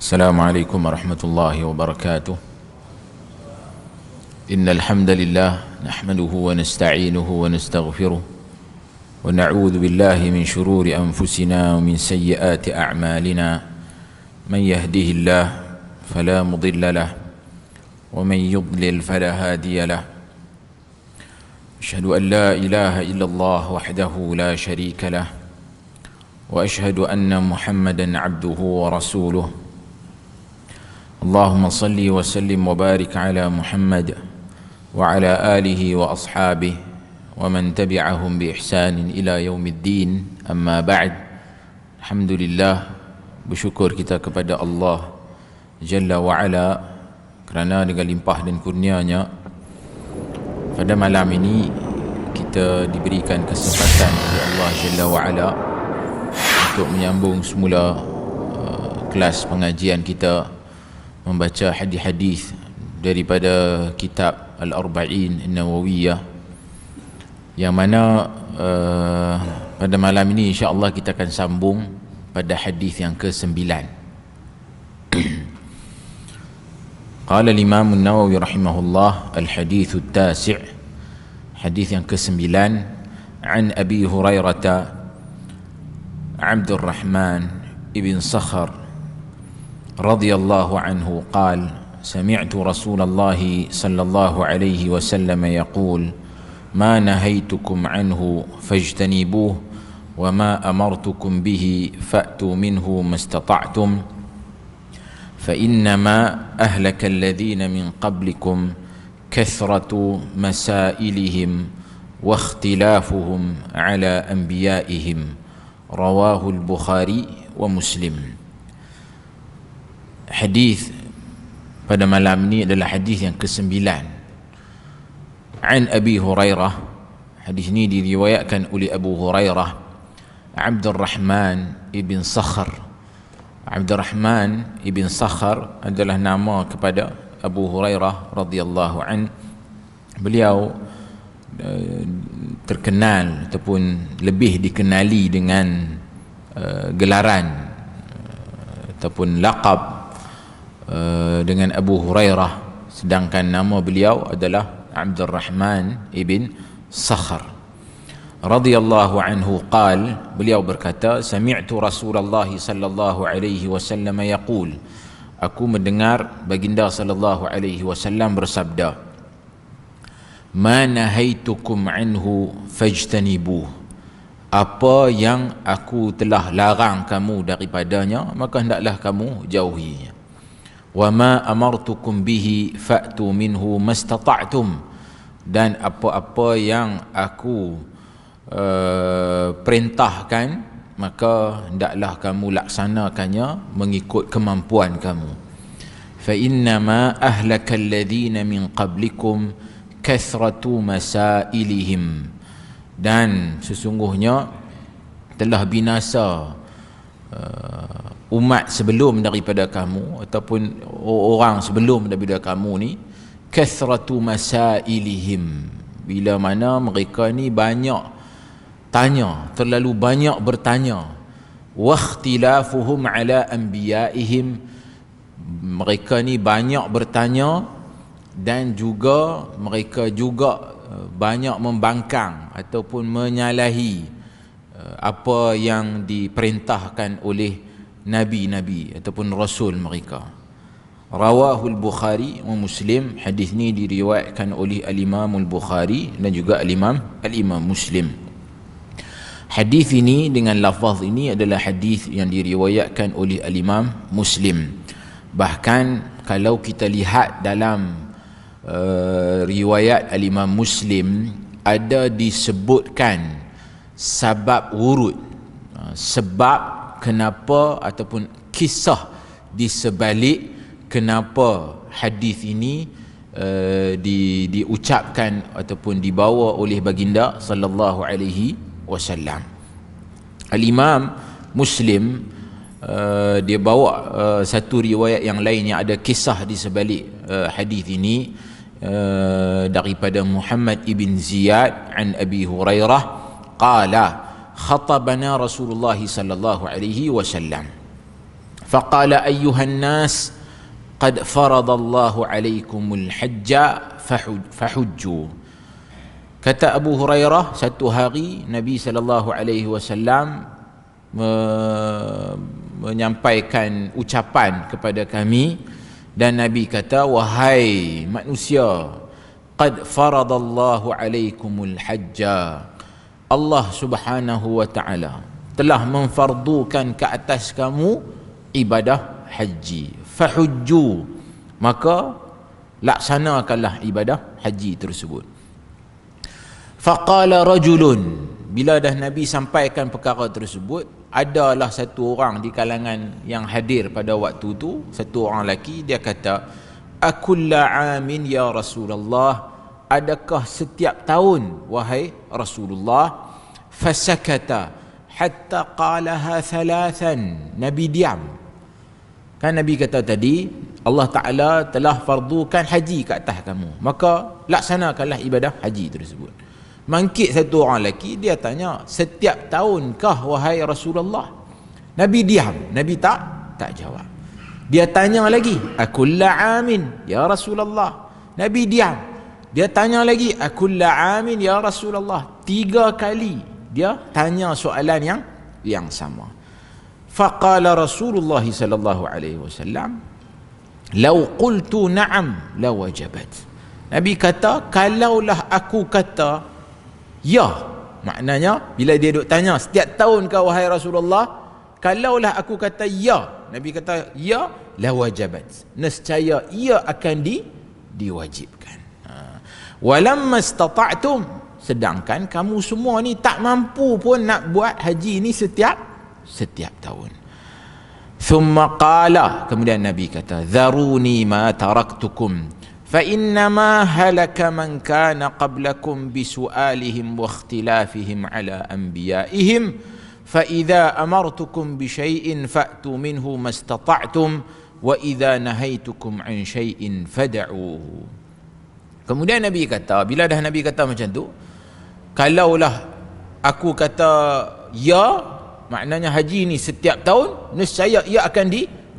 السلام عليكم ورحمة الله وبركاته. إن الحمد لله نحمده ونستعينه ونستغفره ونعوذ بالله من شرور أنفسنا ومن سيئات أعمالنا. من يهده الله فلا مضل له ومن يضلل فلا هادي له. أشهد أن لا إله إلا الله وحده لا شريك له وأشهد أن محمدا عبده ورسوله. اللهم صل وسلم وبارك على محمد وعلى آله وأصحابه ومن تبعهم بإحسان إلى يوم الدين. أما بعد. Alhamdulillah, bersyukur kita kepada Allah Jalla wa'ala kerana dengan limpah dan kurnianya pada malam ini kita diberikan kesempatan oleh Allah Jalla wa'ala untuk menyambung semula kelas pengajian kita membaca hadis-hadis daripada kitab Al-Arba'in An-Nawawiyah, yang mana pada malam ini insya-Allah kita akan sambung pada hadis yang ke-9. Qala al-Imam An-Nawawi rahimahullah, al-hadits at-tasi', hadis yang ke-9, an Abi Hurairah Abdul Rahman ibn Sakhar radhiyallahu anhu qala sami'tu Rasulullah sallallahu alaihi wasallam yaqul ma nahaytukum anhu fajtanibuhu wa ma amartukum bihi fa'tu minhu mastata'tum fa innama ahlaka alladhina min qablikum kathratu masailihim wa ikhtilafuhum ala anbiya'ihim. Rawahu al-Bukhari wa Muslim. Hadis pada malam ini adalah hadis yang ke-9. An Abi Hurairah. Hadis ini diriwayatkan oleh Abu Hurairah Abdul Rahman ibn Sakhar. Abdul Rahman ibn Sakhar adalah nama kepada Abu Hurairah radhiyallahu an. Beliau terkenal ataupun lebih dikenali dengan gelaran ataupun laqab dengan Abu Hurairah, sedangkan nama beliau adalah Abdul Rahman ibn Sakhar radhiyallahu anhu. Qal, beliau berkata, sami'tu Rasulullah sallallahu alaihi wasallam yaqul, aku mendengar baginda sallallahu alaihi wasallam bersabda, ma nahaitukum anhu fajtanibuh, apa yang aku telah larang kamu daripadanya maka hendaklah kamu jauhinya. Wa ma amartukum bihi fa'tu minhu mastata'tum, dan apa-apa yang aku perintahkan maka hendaklah kamu laksanakannya mengikut kemampuan kamu. Fa innama ahlaka alladhina min qablikum kathratu masailihim, dan sesungguhnya telah binasa umat sebelum daripada kamu ataupun orang sebelum daripada kamu ni, kathratu masailihim, bila mana mereka ni banyak tanya, terlalu banyak bertanya, wa ikhtilafuhum ala anbiya'ihim, mereka ni banyak bertanya dan juga mereka juga banyak membangkang ataupun menyalahi apa yang diperintahkan oleh nabi-nabi ataupun rasul mereka. Rawahu al-Bukhari wa Muslim. Hadis ni diriwayatkan oleh al-Imam al-Bukhari dan juga al-Imam Muslim. Hadis ini dengan lafaz ini adalah hadis yang diriwayatkan oleh al-Imam Muslim. Bahkan kalau kita lihat dalam riwayat al-Imam Muslim, ada disebutkan sebab wurud, sebab kenapa ataupun kisah di sebalik kenapa hadis ini diucapkan ataupun dibawa oleh baginda sallallahu alaihi wasallam. Al-Imam Muslim dia bawa satu riwayat yang lain yang ada kisah di sebalik hadis ini daripada Muhammad ibn Ziyad an Abi Hurairah qala khatabana Rasulullah sallallahu alaihi wasallam. Faqala ayyuhan nas qad faradallahu alaikumul hajja fahujju. Kata Abu Hurairah, satu hari Nabi SAW menyampaikan ucapan kepada kami, dan Nabi kata, wahai manusia, qad faradallahu alaikumul hajja, Allah Subhanahu wa ta'ala telah memfardukan ke atas kamu ibadah haji. Fahujju, maka laksanakanlah ibadah haji tersebut. Faqala rajulun, bila dah Nabi sampaikan perkara tersebut, adalah satu orang di kalangan yang hadir pada waktu itu, satu orang lelaki, dia kata, akulla amin ya Rasulullah, adakah setiap tahun wahai Rasulullah? Fasakata hatta qalaha thalathan, Nabi diam. Kan Nabi kata tadi, Allah Ta'ala telah fardukan haji ke atas kamu, maka laksanakanlah ibadah haji tersebut. Mangkit satu orang lelaki, dia tanya, setiap tahunkah wahai Rasulullah? Nabi diam, Nabi tak jawab. Dia tanya lagi, akulla amin ya Rasulullah? Nabi diam. Dia tanya lagi, akulla amin ya Rasulullah? 3 kali dia tanya soalan yang sama. Faqala Rasulullah sallallahu alaihi wasallam, law qultu na'am la wajabat. Nabi kata, kalaulah aku kata ya, maknanya bila dia duk tanya setiap tahun kau wahai Rasulullah, kalaulah aku kata ya, Nabi kata ya, la wajabat, nescaya ia akan diwajibkan. Walamma istata'tum, sedangkan kamu semua ni tak mampu pun nak buat haji ni setiap tahun. Thumma qala, kemudian Nabi kata, dharuni ma taraktukum فإنما هلك من كان قبلكم بسؤالهم واختلافهم على أنبيائهم فإذا أمرتكم بشيء فأتوا منه ما استطعتم وإذا نهيتكم عن شيء فدعوه. Kemudian Nabi kata, bila dah Nabi kata macam tu, kalaulah aku kata ya, maknanya haji ni setiap tahun, nescaya ia akan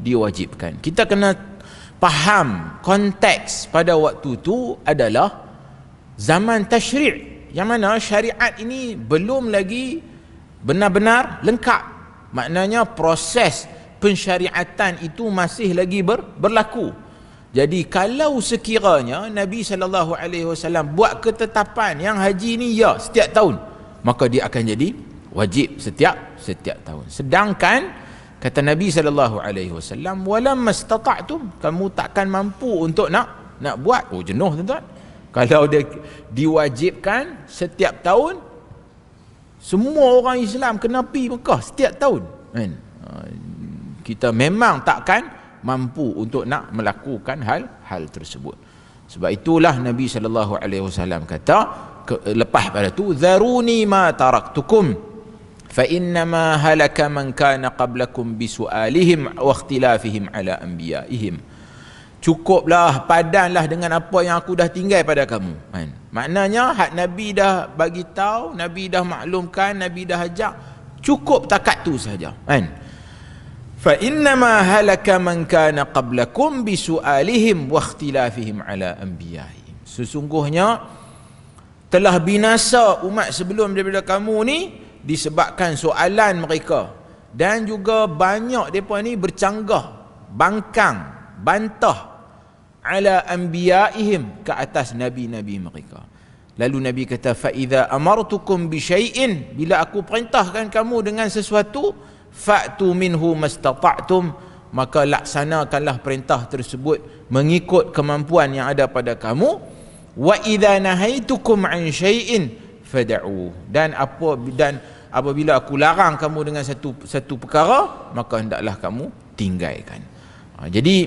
diwajibkan. Kita kena faham konteks pada waktu itu adalah zaman tasyri', yang mana syariat ini belum lagi benar-benar lengkap. Maknanya proses pensyariatan itu masih lagi berlaku. Jadi kalau sekiranya Nabi SAW buat ketetapan yang haji ni ya setiap tahun, maka dia akan jadi wajib setiap tahun. Sedangkan kata Nabi SAW, walam mastata'tum, kamu takkan mampu untuk nak buat. Oh, jenuh tuan-tuan. Kalau dia diwajibkan setiap tahun, semua orang Islam kena pergi Mekah setiap tahun, kan? Kita memang takkan mampu untuk nak melakukan hal tersebut. Sebab itulah Nabi SAW kata lepas pada tu, dharuni ma taraktukum فإنما هلك من كان قبلكم بسؤالهم واختلافهم على أنبيائهم. Cukuplah, padanlah dengan apa yang aku dah tinggal pada kamu, kan? Maknanya hak Nabi dah bagi tahu, Nabi dah maklumkan, Nabi dah ajak, cukup takat tu saja, kan? فإنما هلك من كان قبلكم بسؤالهم واختلافهم على أنبيائهم. Sesungguhnya telah binasa umat sebelum daripada kamu ni disebabkan soalan mereka, dan juga banyak mereka ni bercanggah, bangkang, bantah ala anbiya'ihim, ke atas nabi-nabi mereka. Lalu Nabi kata, fa idza amartukum bi syai'in, bila aku perintahkan kamu dengan sesuatu, fa'tu minhu mastata'tum, maka laksanakanlah perintah tersebut mengikut kemampuan yang ada pada kamu. Wa idza nahaitukum an syai'in fad'u, dan apabila aku larang kamu dengan satu perkara, maka hendaklah kamu tinggalkan. Jadi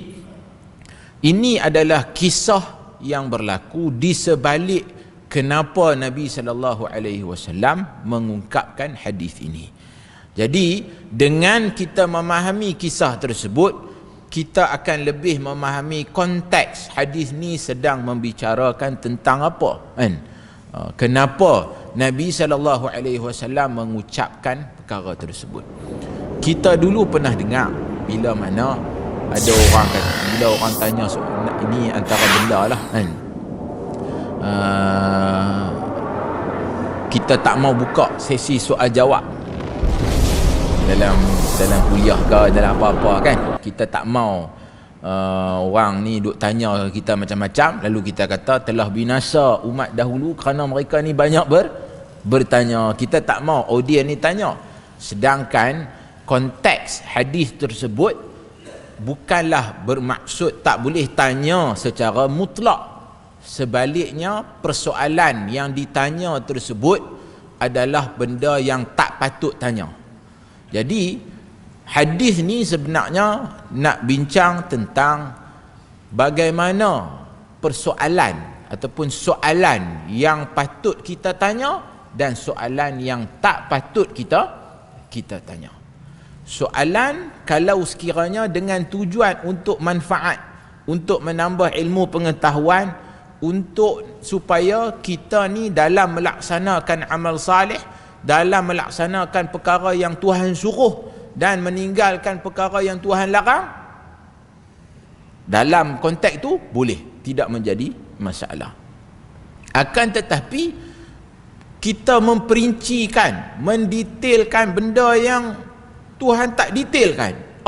ini adalah kisah yang berlaku di sebalik kenapa Nabi SAW mengungkapkan hadis ini. Jadi dengan kita memahami kisah tersebut, kita akan lebih memahami konteks hadis ni sedang membicarakan tentang apa, kan? Kenapa Nabi SAW mengucapkan perkara tersebut. Kita dulu pernah dengar bila mana ada orang kata, bila orang tanya ini antara benda lah kan, kita tak mau buka sesi soal jawab dalam kuliah ke dalam apa-apa kan, kita tak mau orang ni duk tanya kita macam-macam lalu kita kata telah binasa umat dahulu kerana mereka ni banyak bertanya. Kita tak mau audien ni tanya, sedangkan konteks hadis tersebut bukanlah bermaksud tak boleh tanya secara mutlak. Sebaliknya, persoalan yang ditanya tersebut adalah benda yang tak patut tanya. Jadi hadis ni sebenarnya nak bincang tentang bagaimana persoalan ataupun soalan yang patut kita tanya dan soalan yang tak patut kita tanya. Soalan kalau sekiranya dengan tujuan untuk manfaat, untuk menambah ilmu pengetahuan, untuk supaya kita ni dalam melaksanakan amal salih, dalam melaksanakan perkara yang Tuhan suruh dan meninggalkan perkara yang Tuhan larang, dalam konteks tu boleh, tidak menjadi masalah. Akan tetapi kita memperincikan, mendetailkan benda yang Tuhan tak detailkan,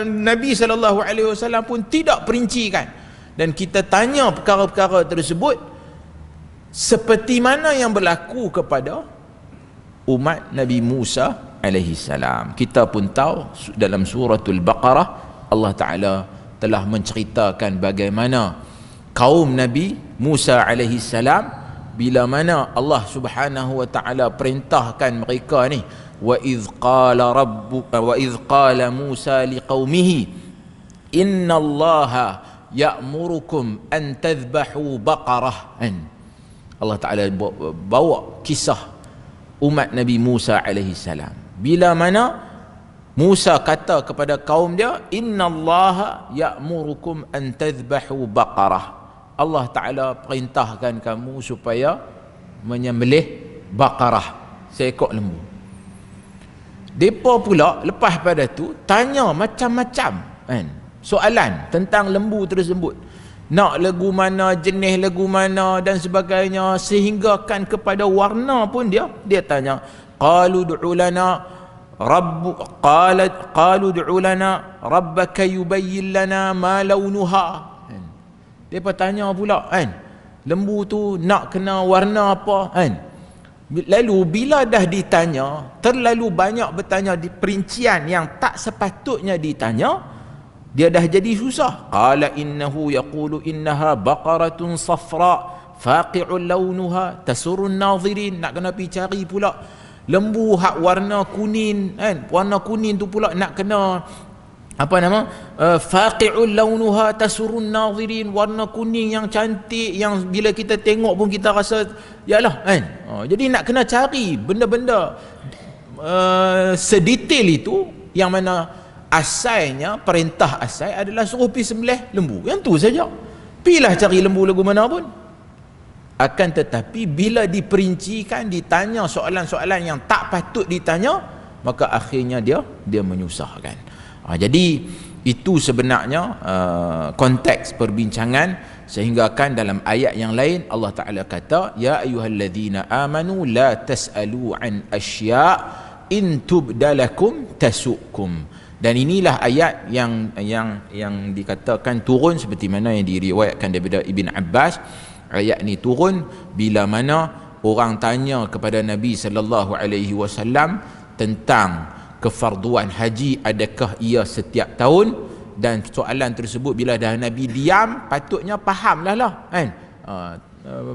Nabi SAW pun tidak perincikan, dan kita tanya perkara-perkara tersebut seperti mana yang berlaku kepada umat Nabi Musa alaihi salam. Kita pun tahu dalam suratul Baqarah Allah Ta'ala telah menceritakan bagaimana kaum Nabi Musa alaihi salam, bila mana Allah Subhanahu wa Ta'ala perintahkan mereka ni, wa idh qala Musa liqaumihi innallaha ya'murukum an tadhbahu baqarah. Allah Ta'ala bawa kisah umat Nabi Musa alaihi salam, bila mana Musa kata kepada kaum dia, innallaha ya'murukum an tadhbahu baqarah, Allah Ta'ala perintahkan kamu supaya menyembelih baqarah, seekor lembu. Depa pula lepas pada tu tanya macam-macam kan, soalan tentang lembu tersebut, nak lagu mana, jenis lagu mana dan sebagainya, sehingga kan kepada warna pun dia tanya. Qalu du'u lana rabbaka yubayyin lana ma launuha. Depa tanya pula kan, lembu tu nak kena warna apa kan. Lalu bila dah ditanya, terlalu banyak bertanya di perincian yang tak sepatutnya ditanya, dia dah jadi susah. Qala innahu yaqulu innaha baqaratun safra faqi'un launuha tasurun nazirin. Nak kena pergi cari pula lembu hak warna kuning kan, warna kuning tu pula nak kena apa nama, faqi'un launuha tasurun nazirin, warna kuning yang cantik, yang bila kita tengok pun kita rasa yalah kan. Jadi nak kena cari benda-benda sedetail itu, yang mana asalnya perintah asal adalah suruh pergi sembelih lembu, yang tu saja. Pilah cari lembu lagu mana pun. Akan tetapi bila diperincikan, ditanya soalan-soalan yang tak patut ditanya, maka akhirnya dia menyusahkan. Jadi itu sebenarnya konteks perbincangan, sehingga kan dalam ayat yang lain Allah Ta'ala kata, ya ayyuhalladzina amanu la tas'alu an asya' in tubdalakum tasukum. Dan inilah ayat yang dikatakan turun seperti mana yang diriwayatkan daripada Ibn Abbas. Ayat ni turun bila mana orang tanya kepada Nabi sallallahu alaihi wasallam tentang kefarduan haji, adakah ia setiap tahun, dan soalan tersebut bila dah Nabi diam, patutnya fahamlah lah kan,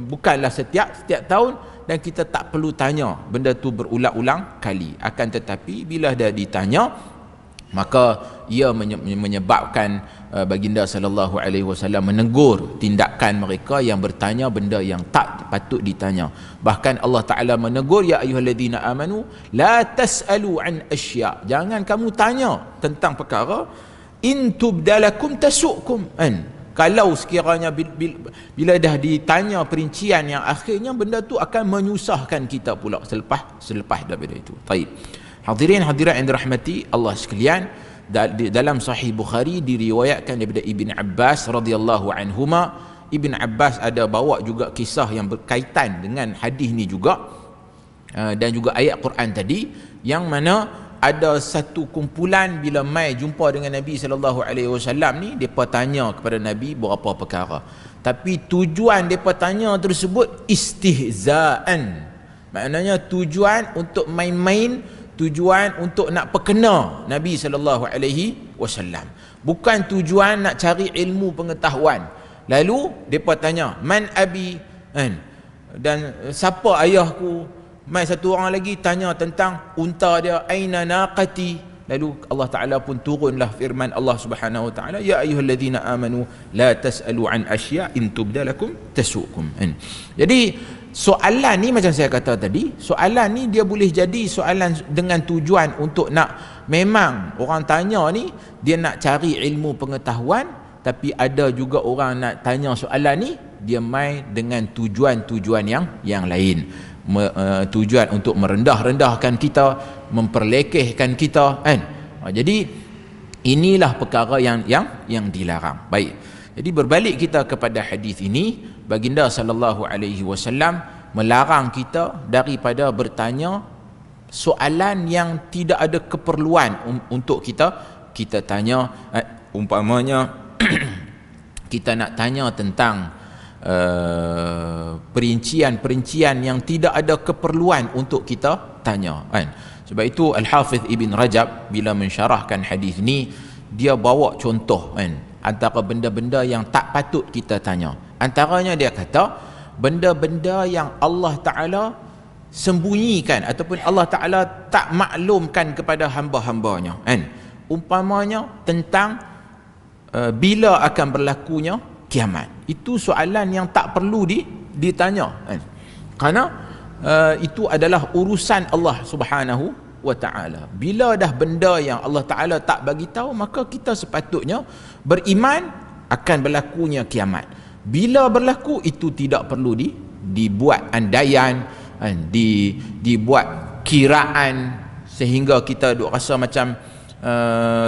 bukanlah setiap tahun, dan kita tak perlu tanya benda tu berulang-ulang kali. Akan tetapi bila dah ditanya, maka ia menyebabkan baginda sallallahu alaihi wasallam menegur tindakan mereka yang bertanya benda yang tak patut ditanya. Bahkan Allah Taala menegur, ya ayyuhalladzina amanu la tasalu an asya', jangan kamu tanya tentang perkara in tubdalakum tasukum kan. Kalau sekiranya bila dah ditanya perincian yang akhirnya benda tu akan menyusahkan kita pula selepas daripada itu. Baik. Hadirin hadirat yang dirahmati Allah sekalian, dalam Sahih Bukhari diriwayatkan daripada Ibn Abbas radhiyallahu anhuma. Ibn Abbas ada bawa juga kisah yang berkaitan dengan hadis ni juga, dan juga ayat Quran tadi, yang mana ada satu kumpulan bila mai jumpa dengan Nabi SAW ni, depa tanya kepada Nabi beberapa perkara, tapi tujuan depa tanya tersebut istihzaan, maknanya tujuan untuk main-main, tujuan untuk nak perkena Nabi SAW, bukan tujuan nak cari ilmu pengetahuan. Lalu depa tanya, man abi, kan, dan siapa ayahku. Mai satu orang lagi tanya tentang unta dia, aina naqati. Lalu Allah Ta'ala pun turunlah firman Allah Subhanahu Wa Ta'ala, ya ayyuhalladzina amanu la tas'alu an asya in tubda lakum tasukum. Jadi soalan ni macam saya kata tadi, soalan ni dia boleh jadi soalan dengan tujuan untuk nak, memang orang tanya ni dia nak cari ilmu pengetahuan, tapi ada juga orang nak tanya soalan ni dia mai dengan tujuan-tujuan yang lain. Tujuan untuk merendah-rendahkan kita, memperlekehkan kita, kan. Jadi inilah perkara yang dilarang. Baik. Jadi berbalik kita kepada hadis ini, baginda sallallahu alaihi wasallam melarang kita daripada bertanya soalan yang tidak ada keperluan untuk kita tanya. Umpamanya kita nak tanya tentang perincian-perincian yang tidak ada keperluan untuk kita tanya, kan. Sebab itu Al-Hafiz Ibn Rajab bila mensyarahkan hadis ni, dia bawa contoh, kan, antara benda-benda yang tak patut kita tanya. Antaranya dia kata benda-benda yang Allah Ta'ala sembunyikan ataupun Allah Ta'ala tak maklumkan kepada hamba-hambanya, kan. Umpamanya tentang bila akan berlakunya kiamat. Itu soalan yang tak perlu ditanya, kan? Kerana itu adalah urusan Allah Subhanahu Wa Ta'ala. Bila dah benda yang Allah Ta'ala tak bagi tahu, maka kita sepatutnya beriman akan berlakunya kiamat. Bila berlaku, itu tidak perlu dibuat andaian, kan? Dibuat kiraan sehingga kita duk rasa macam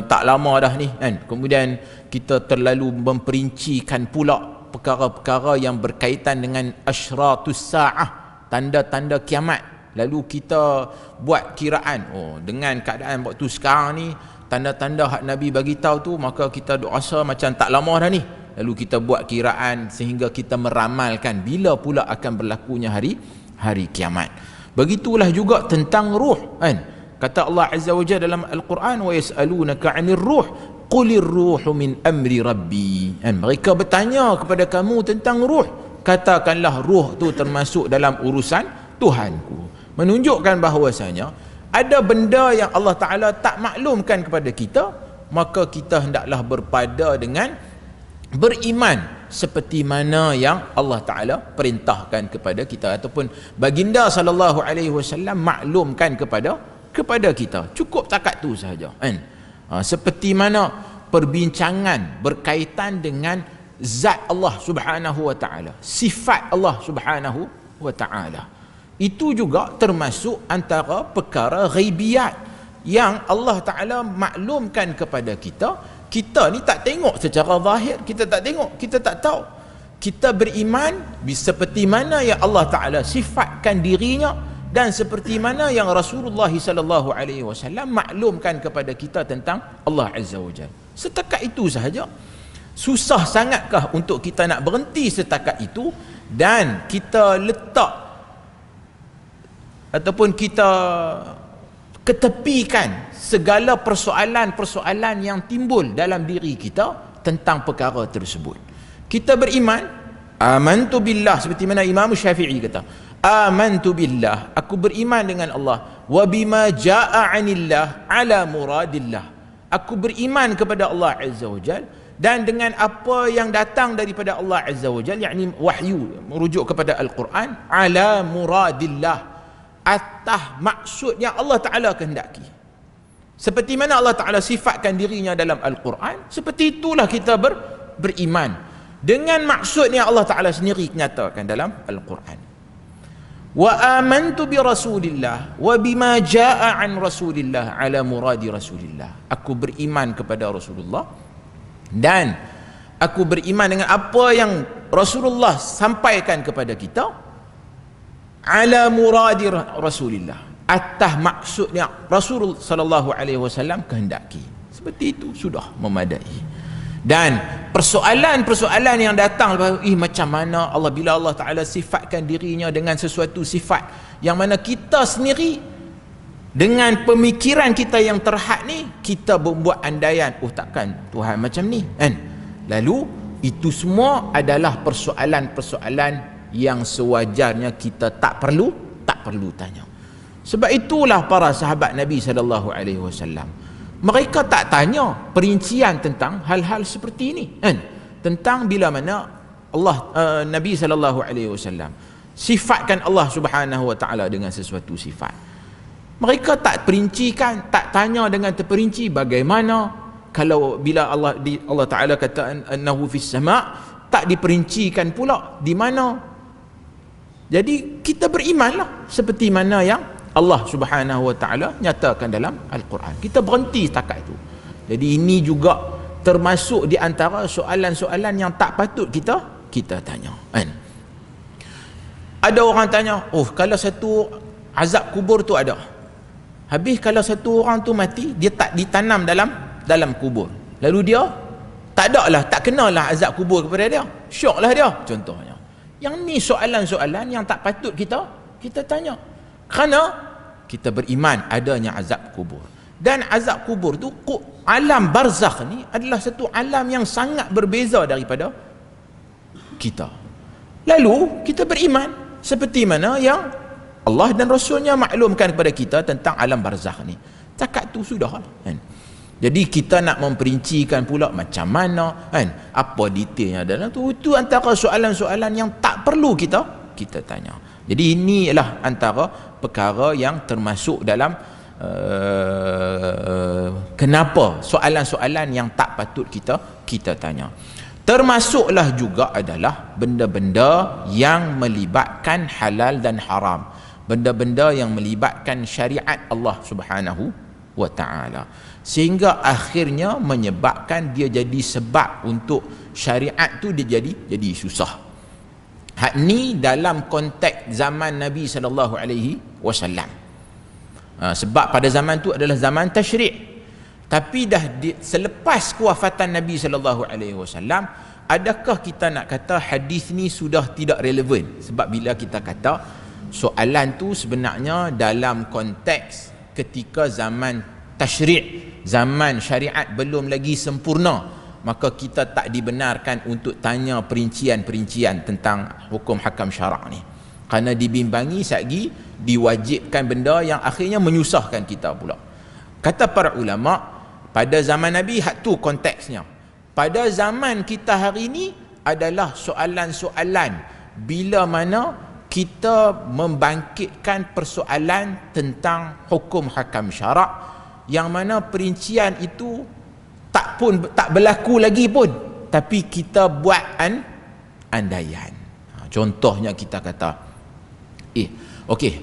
tak lama dah ni, kan. Kemudian kita terlalu memperincikan pula perkara-perkara yang berkaitan dengan asyratus sa'ah, tanda-tanda kiamat. Lalu kita buat kiraan, dengan keadaan waktu sekarang ni, tanda-tanda hak Nabi bagi tahu tu, maka kita duk rasa macam tak lama dah ni. Lalu kita buat kiraan sehingga kita meramalkan bila pula akan berlakunya hari kiamat. Begitulah juga tentang ruh, kan. Kata Allah Azza wa Jalla dalam Al-Quran, wa yas'alunaka 'anir ruh qulir ruhu min amri rabbi. Mereka bertanya kepada kamu tentang ruh, katakanlah ruh tu termasuk dalam urusan Tuhanku. Menunjukkan bahawasanya ada benda yang Allah Ta'ala tak maklumkan kepada kita, maka kita hendaklah berpada dengan beriman seperti mana yang Allah Ta'ala perintahkan kepada kita, ataupun baginda sallallahu alaihi wasallam maklumkan kepada kita. Cukup takat tu sahaja, kan. Seperti mana perbincangan berkaitan dengan zat Allah Subhanahu Wa Ta'ala, sifat Allah Subhanahu Wa Ta'ala, itu juga termasuk antara perkara ghaibiyat yang Allah Ta'ala maklumkan kepada kita. Kita ni tak tengok secara zahir, kita tak tengok, kita tak tahu. Kita beriman seperti mana yang Allah Ta'ala sifatkan dirinya, dan seperti mana yang Rasulullah sallallahu alaihi wasallam maklumkan kepada kita tentang Allah Azza wa Jalla. Setakat itu sahaja. Susah sangatkah untuk kita nak berhenti setakat itu dan kita letak ataupun kita ketepikan segala persoalan-persoalan yang timbul dalam diri kita tentang perkara tersebut. Kita beriman, amantu billah, seperti mana Imam Syafi'i kata, amantu billah, aku beriman dengan Allah, wa bima jaa 'anillah ala muradillah, aku beriman kepada Allah Azza wa Jalla dan dengan apa yang datang daripada Allah Azza wa Jalla, yakni wahyu, merujuk kepada Al-Quran, ala muradillah, atas maksud yang Allah Ta'ala kehendaki. Seperti mana Allah Ta'ala sifatkan dirinya dalam Al-Quran, seperti itulah kita beriman dengan maksud yang Allah Ta'ala sendiri nyatakan dalam Al-Quran. Wa amantu bi Rasulillah wa bima jaa an Rasulillah ala muradi Rasulillah. Aku beriman kepada Rasulullah dan aku beriman dengan apa yang Rasulullah sampaikan kepada kita ala muradi Rasulillah, atas maksudnya Rasul sallallahu alaihi wasallam kehendaki. Seperti itu sudah memadai. Dan persoalan-persoalan yang datang macam mana Allah, bila Allah Ta'ala sifatkan dirinya dengan sesuatu sifat yang mana kita sendiri dengan pemikiran kita yang terhad ni, kita membuat andaian, takkan Tuhan macam ni kan. Lalu itu semua adalah persoalan-persoalan yang sewajarnya kita tak perlu tanya. Sebab itulah para sahabat Nabi sallallahu alaihi wasallam, mereka tak tanya perincian tentang hal-hal seperti ini kan, tentang bila mana Nabi sallallahu alaihi wasallam sifatkan Allah Subhanahu wa taala dengan sesuatu sifat. Mereka tak perincikan, tak tanya dengan terperinci bagaimana kalau bila Allah Taala kata annahu fis sama', tak diperincikan pula di mana. Jadi kita berimanlah seperti mana yang Allah Subhanahu wa taala nyatakan dalam Al-Quran. Kita berhenti setakat itu. Jadi ini juga termasuk di antara soalan-soalan yang tak patut kita tanya kan. Ada orang tanya, kalau satu azab kubur tu ada, habis kalau satu orang tu mati, dia tak ditanam dalam kubur, lalu dia tak kenalah azab kubur kepada dia, syoklah dia contohnya. Yang ni soalan-soalan yang tak patut kita tanya, kerana kita beriman adanya azab kubur. Dan azab kubur tu, alam barzakh ni adalah satu alam yang sangat berbeza daripada kita. Lalu kita beriman seperti mana yang Allah dan Rasulnya maklumkan kepada kita tentang alam barzakh ni. Takat tu sudah kan. Jadi kita nak memperincikan pula macam mana kan, apa detailnya dalam tu, itu antara soalan-soalan yang tak perlu kita tanya. Jadi inilah antara perkara yang termasuk dalam kenapa soalan-soalan yang tak patut kita tanya. Termasuklah juga adalah benda-benda yang melibatkan halal dan haram, benda-benda yang melibatkan syariat Allah Subhanahu wa ta'ala, sehingga akhirnya menyebabkan dia jadi sebab untuk syariat tu dia jadi susah. Hak ni dalam konteks zaman Nabi sallallahu alaihi wasallam. Sebab pada zaman tu adalah zaman tasyri'. Tapi selepas kewafatan Nabi sallallahu alaihi wasallam, adakah kita nak kata hadis ni sudah tidak relevan? Sebab bila kita kata soalan tu sebenarnya dalam konteks ketika zaman tasyri', zaman syariat belum lagi sempurna, maka kita tak dibenarkan untuk tanya perincian-perincian tentang hukum hakam syarak ni, kerana dibimbangi sagi diwajibkan benda yang akhirnya menyusahkan kita pula. Kata para ulama, pada zaman Nabi hak tu konteksnya. Pada zaman kita hari ni adalah soalan-soalan bila mana kita membangkitkan persoalan tentang hukum hakam syarak, yang mana perincian itu tak berlaku lagi pun, tapi kita buat andaian. Contohnya kita kata okey,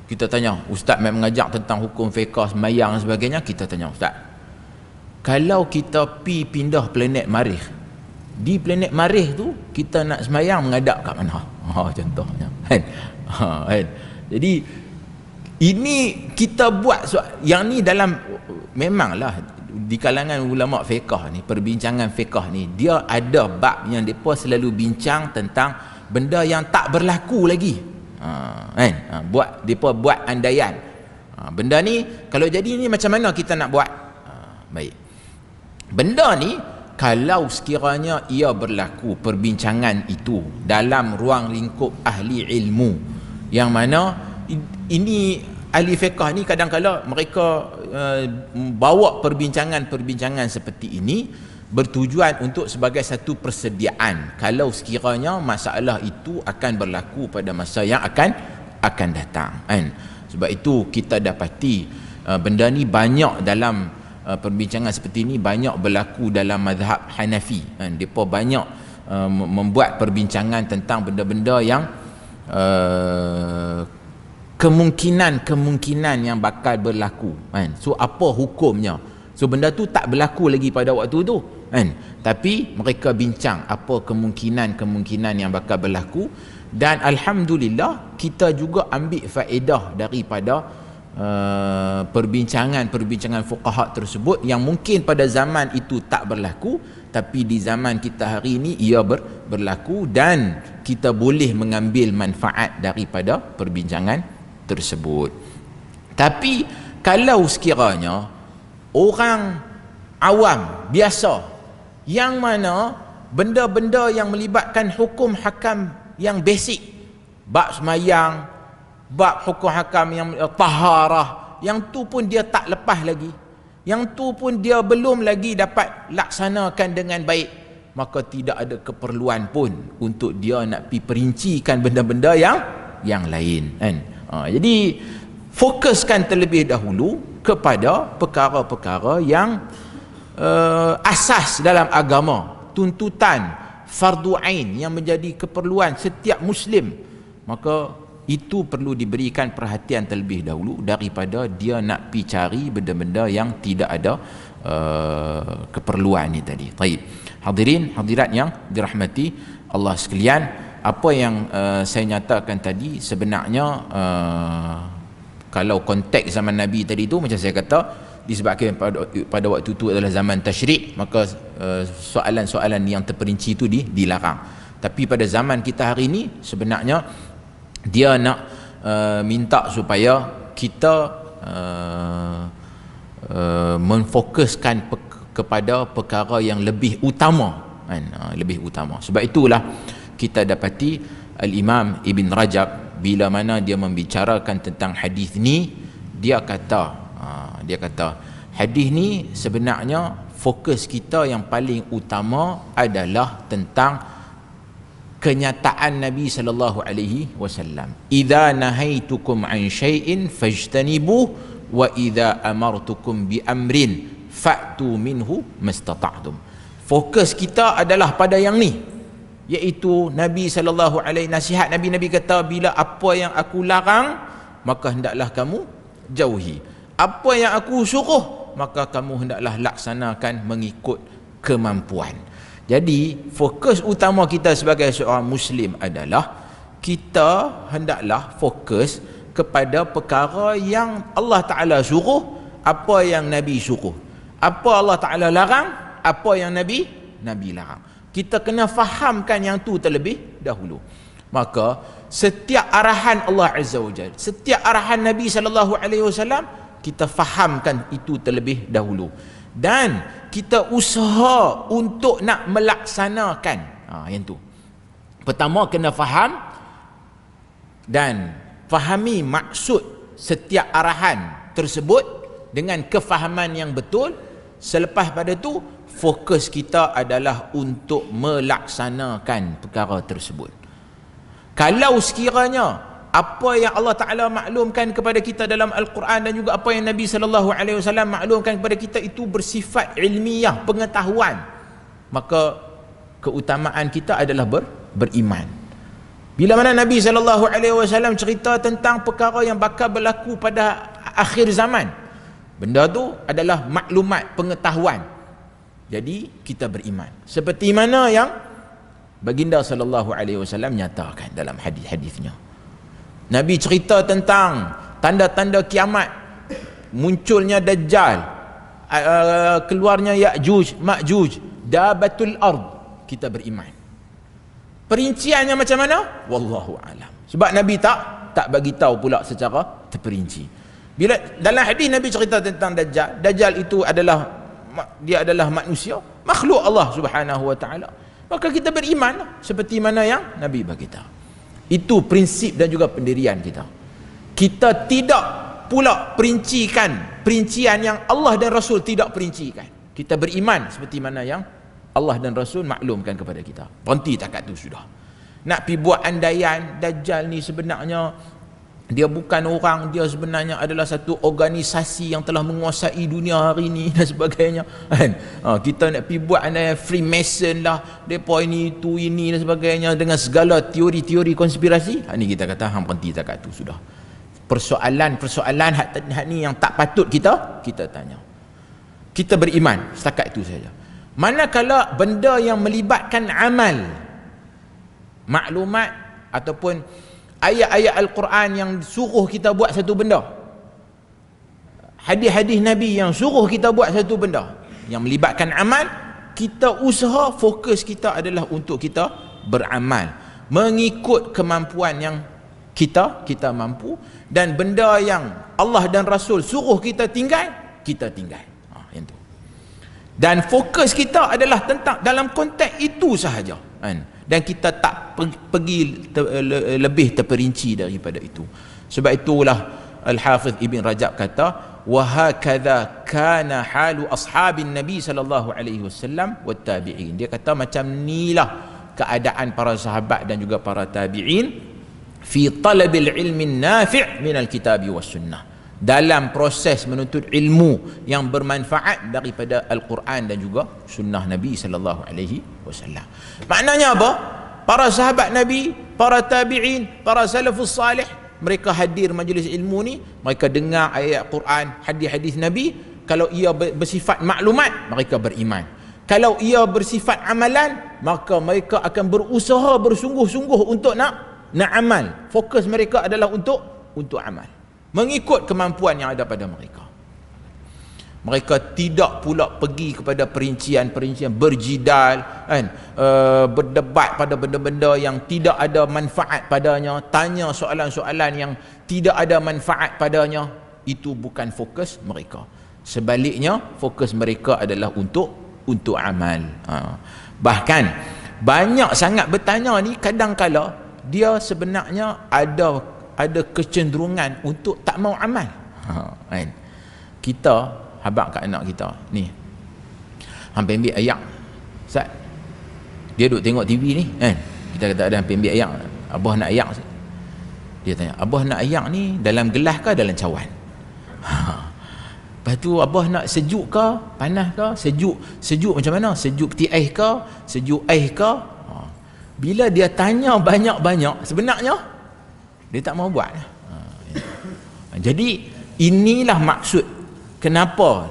kita tanya ustaz mengajar tentang hukum fiqh sembahyang dan sebagainya. Kita tanya ustaz, kalau kita pindah planet Marikh, di planet Marikh tu kita nak sembahyang menghadap kat mana? Contohnya kan. Jadi ini kita buat yang ni dalam, memanglah di kalangan ulama fiqh ni, perbincangan fiqh ni, dia ada bab yang depa selalu bincang tentang benda yang tak berlaku lagi. Depa buat andaian. Benda ni kalau jadi ni macam mana kita nak buat? Baik. Benda ni kalau sekiranya ia berlaku perbincangan itu dalam ruang lingkup ahli ilmu, yang mana ini ahli fiqh ni kadang-kadang mereka bawa perbincangan-perbincangan seperti ini bertujuan untuk sebagai satu persediaan kalau sekiranya masalah itu akan berlaku pada masa yang akan datang kan. Sebab itu kita dapati benda ni banyak dalam perbincangan seperti ini, banyak berlaku dalam mazhab Hanafi kan. Depa banyak membuat perbincangan tentang benda-benda yang kemungkinan yang bakal berlaku kan. So apa hukumnya? So benda tu tak berlaku lagi pada waktu tu kan, tapi mereka bincang apa kemungkinan yang bakal berlaku. Dan alhamdulillah kita juga ambil faedah daripada perbincangan fuqaha tersebut yang mungkin pada zaman itu tak berlaku, tapi di zaman kita hari ini ia berlaku, dan kita boleh mengambil manfaat daripada perbincangan tersebut. Tapi kalau sekiranya orang awam biasa yang mana benda-benda yang melibatkan hukum hakam yang basic, bab semayang, bab hukum hakam yang taharah, yang tu pun dia tak lepas lagi, yang tu pun dia belum lagi dapat laksanakan dengan baik, maka tidak ada keperluan pun untuk dia nak pergi perincikan benda-benda yang lain kan. Jadi fokuskan terlebih dahulu kepada perkara-perkara yang asas dalam agama, tuntutan fardu ain yang menjadi keperluan setiap muslim, maka itu perlu diberikan perhatian terlebih dahulu daripada dia nak pergi cari benda-benda yang tidak ada keperluan ni tadi. Baik, hadirin hadirat yang dirahmati Allah sekalian, apa yang saya nyatakan tadi sebenarnya kalau konteks zaman Nabi tadi tu, macam saya kata, disebabkan pada waktu itu adalah zaman tasyrik, maka soalan-soalan yang terperinci itu dilarang. Tapi pada zaman kita hari ini sebenarnya dia nak minta supaya kita memfokuskan kepada perkara yang lebih utama kan? Lebih utama. Sebab itulah kita dapati Al-Imam Ibn Rajab bila mana dia membicarakan tentang hadis ni, dia kata hadis ni sebenarnya fokus kita yang paling utama adalah tentang kenyataan Nabi sallallahu alaihi wasallam. Idza nahaitukum an syai'in fajtanibuh wa idza amartukum bi amrin fa'tu minhu mastata'tum. Fokus kita adalah pada yang ni, iaitu Nabi sallallahu alaihi, nasihat Nabi kata, bila apa yang aku larang maka hendaklah kamu jauhi, apa yang aku suruh maka kamu hendaklah laksanakan mengikut kemampuan. Jadi fokus utama kita sebagai seorang muslim adalah kita hendaklah fokus kepada perkara yang Allah Ta'ala suruh, apa yang Nabi suruh, apa Allah Ta'ala larang, apa yang Nabi larang. Kita kena fahamkan yang tu terlebih dahulu. Maka setiap arahan Allah Azza wa Jalla, setiap arahan Nabi SAW, kita fahamkan itu terlebih dahulu, dan kita usaha untuk nak melaksanakan. Yang tu pertama, kena faham dan fahami maksud setiap arahan tersebut dengan kefahaman yang betul. Selepas pada tu, fokus kita adalah untuk melaksanakan perkara tersebut. Kalau sekiranya apa yang Allah Ta'ala maklumkan kepada kita dalam Al-Quran dan juga apa yang Nabi SAW maklumkan kepada kita itu bersifat ilmiah, pengetahuan, maka keutamaan kita adalah beriman. Bila mana Nabi SAW cerita tentang perkara yang bakal berlaku pada akhir zaman, benda tu adalah maklumat, pengetahuan. Jadi kita beriman. Seperti mana yang Baginda SAW nyatakan dalam hadis-hadisnya. Nabi cerita tentang tanda-tanda kiamat, munculnya Dajjal, keluarnya Ya'juj, Ma'juj, dabatul ard. Kita beriman. Perinciannya macam mana? Wallahu a'lam. Sebab Nabi tak bagi tahu pula secara terperinci. Bila dalam hadis Nabi cerita tentang Dajjal, Dajjal itu adalah manusia, makhluk Allah Subhanahu wa taala. Maka kita beriman seperti mana yang Nabi bagi tahu. Itu prinsip dan juga pendirian kita. Kita tidak pula perincian yang Allah dan Rasul tidak perincikan. Kita beriman seperti mana yang Allah dan Rasul maklumkan kepada kita. Berhenti takat tu sudah. Nak pi buat andaian Dajjal ni sebenarnya Dia bukan orang, dia sebenarnya adalah satu organisasi yang telah menguasai dunia hari ini dan sebagainya, kan? Kita nak pergi buat Freemason lah, depa ini itu ini dan sebagainya, dengan segala teori-teori konspirasi. Ni kita kata hang berhenti takat tu sudah. Persoalan hak ni yang tak patut kita tanya. Kita beriman setakat itu saja. Manakala benda yang melibatkan amal, maklumat ataupun ayat-ayat Al-Quran yang suruh kita buat satu benda, hadis-hadis Nabi yang suruh kita buat satu benda yang melibatkan amal, kita usaha, fokus kita adalah untuk kita beramal mengikut kemampuan yang kita mampu, dan benda yang Allah dan Rasul suruh kita tinggal, kita tinggal. Yang tu. Dan fokus kita adalah tentang dalam konteks itu sahaja, kan? Dan kita tak pergi lebih terperinci daripada itu. Sebab itulah Al-Hafiz Ibn Rajab kata, wa hakadha kana halu ashabin Nabi sallallahu alaihi wasallam wat tabi'in. Dia kata macam inilah keadaan para sahabat dan juga para tabi'in fi talabil ilmi nafi' min al-kitab was sunnah, dalam proses menuntut ilmu yang bermanfaat daripada Al-Quran dan juga sunnah Nabi sallallahu alaihi wasallam. Maknanya apa? Para sahabat Nabi, para tabi'in, para salafus salih, mereka hadir majlis ilmu ni, mereka dengar ayat Quran, hadis-hadis Nabi. Kalau ia bersifat maklumat, mereka beriman. Kalau ia bersifat amalan, maka mereka akan berusaha bersungguh-sungguh untuk nak amal. Fokus mereka adalah untuk amal, mengikut kemampuan yang ada pada mereka. Mereka tidak pula pergi kepada perincian-perincian, berjidal, kan? Berdebat pada benda-benda yang tidak ada manfaat padanya, tanya soalan-soalan yang tidak ada manfaat padanya. Itu bukan fokus mereka. Sebaliknya, fokus mereka adalah untuk amal. Bahkan banyak sangat bertanya ni, kadang-kala dia sebenarnya ada kecenderungan untuk tak mau amal. Kan? Kita habaq kat anak kita ni, hampir ambil ayak, Ustaz, dia duduk tengok TV ni, kan? Kita kata ada hampir ambil ayak, abah nak ayak. Dia tanya, abah nak ayak ni dalam gelas ke dalam cawan? Lepas tu abah nak sejuk ke panas ke? Sejuk macam mana? Sejuk peti ais ke? Sejuk ais ke? Bila dia tanya banyak-banyak, sebenarnya dia tak mau buat. Jadi inilah maksud kenapa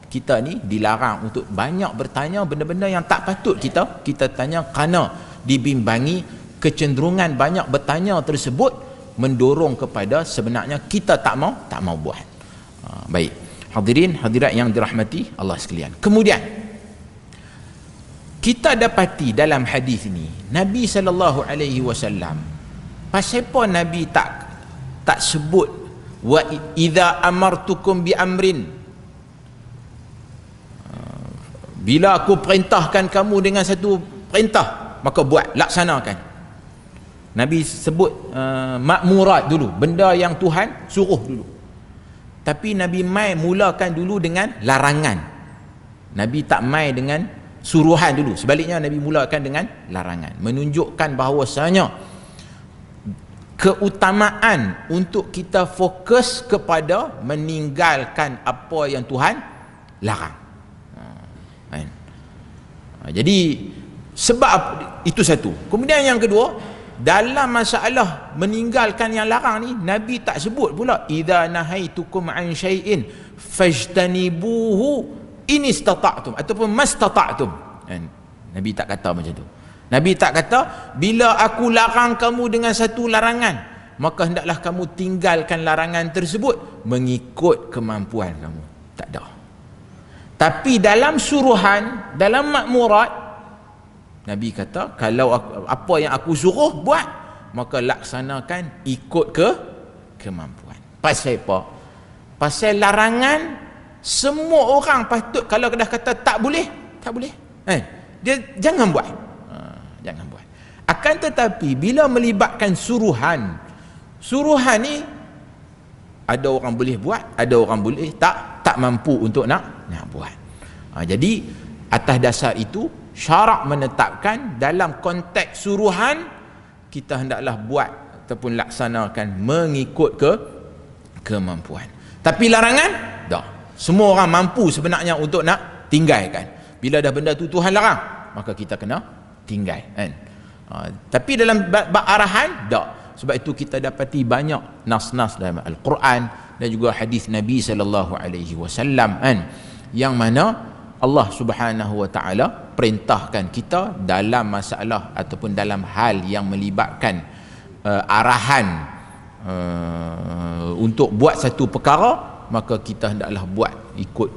kita ni dilarang untuk banyak bertanya benda-benda yang tak patut kita tanya, kerana dibimbangi kecenderungan banyak bertanya tersebut mendorong kepada sebenarnya kita tak mau buat. Baik, hadirin hadirat yang dirahmati Allah sekalian. Kemudian kita dapati dalam hadis ini Nabi sallallahu alaihi wasallam, pasal apa Nabi tak sebut wa idza amartukum bi amrin, bila aku perintahkan kamu dengan satu perintah maka buat, laksanakan. Nabi sebut makmurat dulu, benda yang Tuhan suruh dulu. Tapi Nabi mai mulakan dulu dengan larangan. Nabi tak mai dengan suruhan dulu. Sebaliknya Nabi mulakan dengan larangan, menunjukkan bahawasanya keutamaan untuk kita fokus kepada meninggalkan apa yang Tuhan larang. Jadi sebab itu satu. Kemudian yang kedua, dalam masalah meninggalkan yang larang ni, Nabi tak sebut pula idza nahaitukum an syai'in fajtanibuhu in istata'tum ataupun mastata'tum. Nabi tak kata macam tu. Nabi tak kata bila aku larang kamu dengan satu larangan maka hendaklah kamu tinggalkan larangan tersebut mengikut kemampuan kamu. Tak ada. Tapi dalam suruhan, dalam makmurat, Nabi kata kalau apa yang aku suruh buat maka laksanakan ikut kemampuan. Pasal apa? Pasal larangan semua orang patut, kalau dah kata tak boleh, dia jangan buat. Jangan buat. Akan tetapi bila melibatkan suruhan ni ada orang boleh buat, ada orang boleh tak mampu untuk nak buat. Jadi atas dasar itu syarak menetapkan dalam konteks suruhan kita hendaklah buat ataupun laksanakan mengikut kemampuan. Tapi larangan dah. Semua orang mampu sebenarnya untuk nak tinggalkan. Bila dah benda tu Tuhan larang, maka kita kena tinggal, kan? Tapi dalam bab arahan dak. Sebab itu kita dapati banyak nas-nas dalam Al-Quran dan juga hadis Nabi sallallahu alaihi wasallam, kan, yang mana Allah Subhanahu wa taala perintahkan kita dalam masalah ataupun dalam hal yang melibatkan arahan untuk buat satu perkara, maka kita hendaklah buat ikut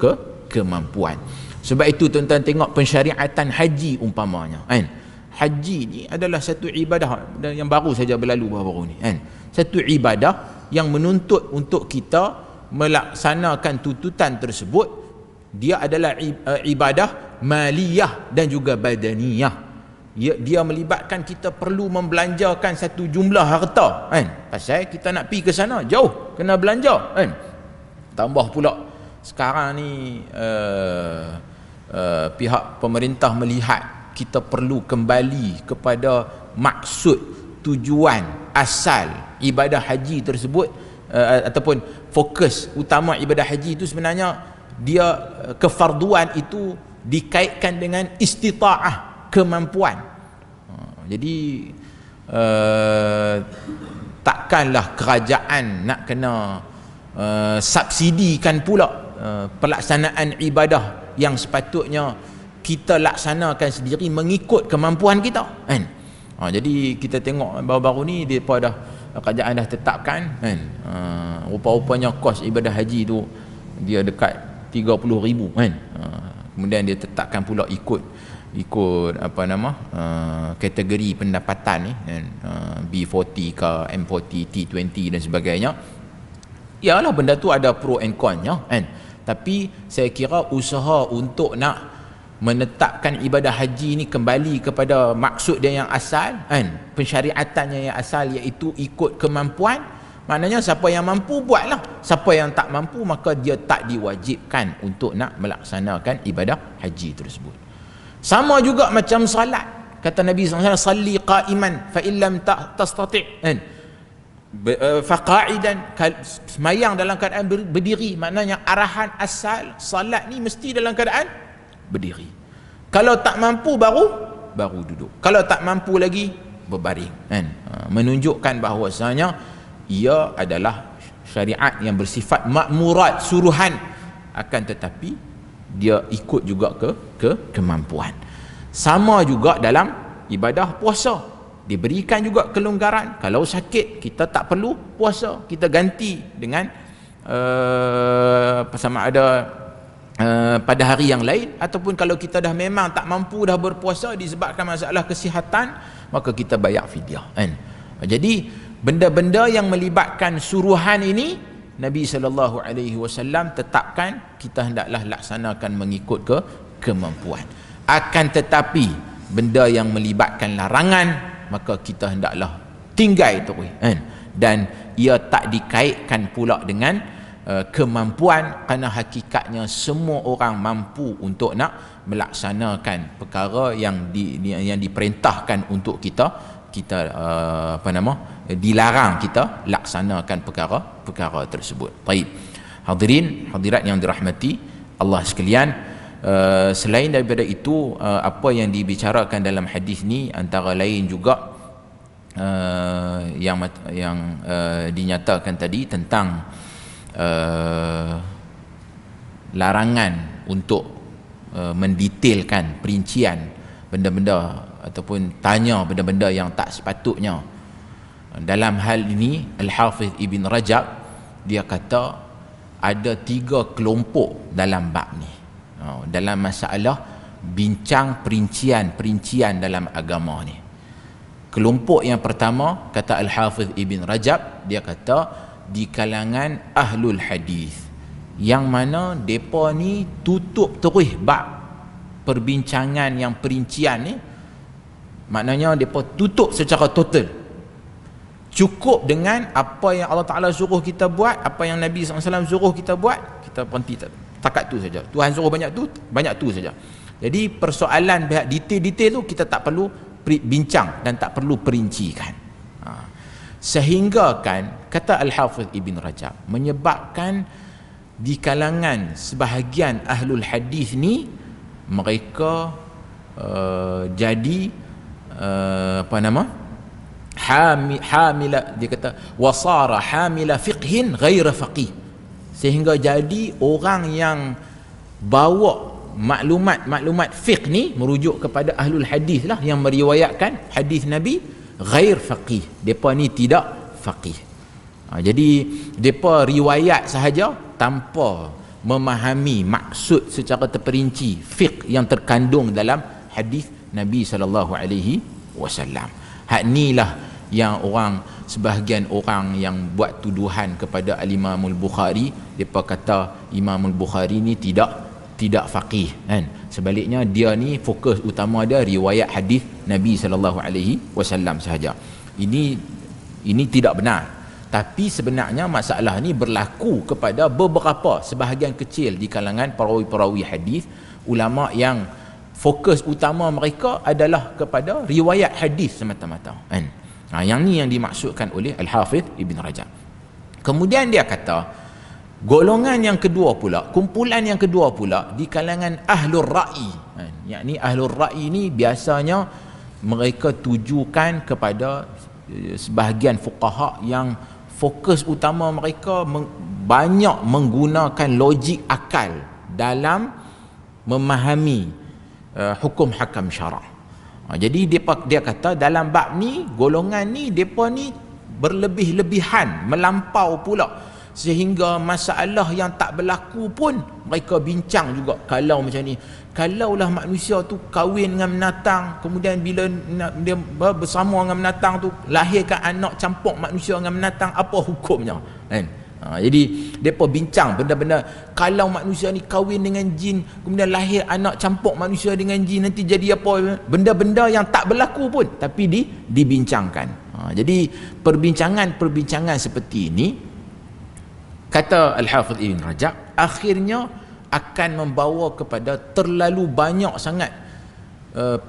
kemampuan. Sebab itu tuan-tuan tengok pensyariatan haji umpamanya, kan? Haji ni adalah satu ibadah yang baru saja berlalu baru-baru ni, kan? Satu ibadah yang menuntut untuk kita melaksanakan tuntutan tersebut. Dia adalah ibadah maliyah dan juga badaniyah. Dia melibatkan kita perlu membelanjakan satu jumlah harta, kan? Pasal kita nak pergi ke sana jauh, kena belanja, kan? Tambah pula sekarang ni pihak pemerintah melihat kita perlu kembali kepada maksud tujuan asal ibadah haji tersebut, ataupun fokus utama ibadah haji itu sebenarnya dia kefarduan itu dikaitkan dengan istita'ah, kemampuan. Jadi takkanlah kerajaan nak kena subsidikan pula pelaksanaan ibadah yang sepatutnya kita laksanakan sendiri mengikut kemampuan kita, kan? Jadi kita tengok baru-baru ni depa dah, kerajaan dah tetapkan, kan, rupa-rupanya kos ibadah haji tu dia dekat 30,000, kan? Kemudian dia tetapkan pula ikut apa nama kategori pendapatan ni, kan? B40 ke M40, T20 dan sebagainya. Yalah, benda tu ada pro and con-nya, kan? Tapi saya kira usaha untuk nak menetapkan ibadah haji ni kembali kepada maksud dia yang asal, kan, pensyariatannya yang asal, iaitu ikut kemampuan. Maknanya siapa yang mampu buatlah, siapa yang tak mampu maka dia tak diwajibkan untuk nak melaksanakan ibadah haji tersebut. Sama juga macam salat, kata Nabi SAW, salli qa'iman fa illam tastati', kan, faqa'idan, semayang dalam keadaan berdiri. Maknanya arahan asal salat ni mesti dalam keadaan berdiri. Kalau tak mampu baru duduk. Kalau tak mampu lagi berbaring, kan? Menunjukkan bahawasanya ia adalah syariat yang bersifat makmurat, suruhan, akan tetapi dia ikut juga ke kemampuan. Sama juga dalam ibadah puasa, diberikan juga kelonggaran. Kalau sakit kita tak perlu puasa, kita ganti dengan sama ada pada hari yang lain, ataupun kalau kita dah memang tak mampu dah berpuasa disebabkan masalah kesihatan, maka kita bayar fidyah, kan? Jadi benda-benda yang melibatkan suruhan ini Nabi SAW tetapkan kita hendaklah laksanakan mengikut kemampuan. Akan tetapi benda yang melibatkan larangan maka kita hendaklah tinggal terus, kan? Dan ia tak dikaitkan pula dengan kemampuan, kerana hakikatnya semua orang mampu untuk nak melaksanakan perkara yang diperintahkan untuk kita dilarang kita laksanakan perkara tersebut. Baik, hadirin hadirat yang dirahmati Allah sekalian, selain daripada itu, apa yang dibicarakan dalam hadis ni antara lain juga yang dinyatakan tadi tentang larangan untuk mendetailkan perincian benda-benda ataupun tanya benda-benda yang tak sepatutnya. Dalam hal ini Al-Hafiz Ibn Rajab dia kata ada 3 kelompok dalam bab ni, dalam masalah bincang perincian dalam agama ni. Kelompok yang pertama, kata Al-Hafiz Ibn Rajab, dia kata di kalangan ahlul hadis, yang mana depa ni tutup terus bab perbincangan yang perincian ni. Maknanya depa tutup secara total, cukup dengan apa yang Allah Ta'ala suruh kita buat, apa yang Nabi SAW suruh kita buat, kita berhenti takat tu saja. Tuhan suruh banyak tu saja. Jadi persoalan detail-detail tu kita tak perlu bincang dan tak perlu perincikan. Sehingga kan, kata Al-Hafidh Ibn Rajab, menyebabkan di kalangan sebahagian ahlul hadis ni mereka jadi apa nama, hamila, dia kata wasara hamila fiqhin ghaira faqih, sehingga jadi orang yang bawa maklumat fiqh ni merujuk kepada ahlul hadis lah, yang meriwayatkan hadis Nabi ghair faqih, depa ni tidak faqih. Jadi depa riwayat sahaja tanpa memahami maksud secara terperinci fiqh yang terkandung dalam hadis Nabi sallallahu alaihi wasallam. Hak inilah yang sebahagian orang yang buat tuduhan kepada Al-Imam Al-Bukhari, depa kata Imam Al-Bukhari ni tidak faqih kan. Sebaliknya dia ni fokus utama dia riwayat hadis Nabi sallallahu alaihi wasallam sahaja. Ini tidak benar. Tapi sebenarnya masalah ni berlaku kepada beberapa sebahagian kecil di kalangan perawi-perawi hadis, ulama yang fokus utama mereka adalah kepada riwayat hadis semata-mata kan. Yang ni yang dimaksudkan oleh Al-Hafidh Ibn Rajab. Kemudian dia kata golongan yang kedua pula, kumpulan yang kedua pula di kalangan ahlul ra'i kan. Yakni ahlul ra'i ni biasanya mereka tujukan kepada sebahagian fuqaha yang fokus utama mereka banyak menggunakan logik akal dalam memahami hukum hakam syarak. Jadi dia kata dalam bab ni, golongan ni depa ni berlebih-lebihan, melampau pula, sehingga masalah yang tak berlaku pun mereka bincang juga. Kalau macam ni, kalaulah manusia tu kahwin dengan binatang, kemudian bila dia bersama dengan binatang tu lahirkan anak campur manusia dengan binatang, apa hukumnya kan? Jadi mereka bincang benda-benda, kalau manusia ni kahwin dengan jin, kemudian lahir anak campur manusia dengan jin, nanti jadi apa, benda-benda yang tak berlaku pun tapi dibincangkan. Jadi perbincangan seperti ini, kata Al-Hafidh Ibn Rajab, akhirnya akan membawa kepada terlalu banyak sangat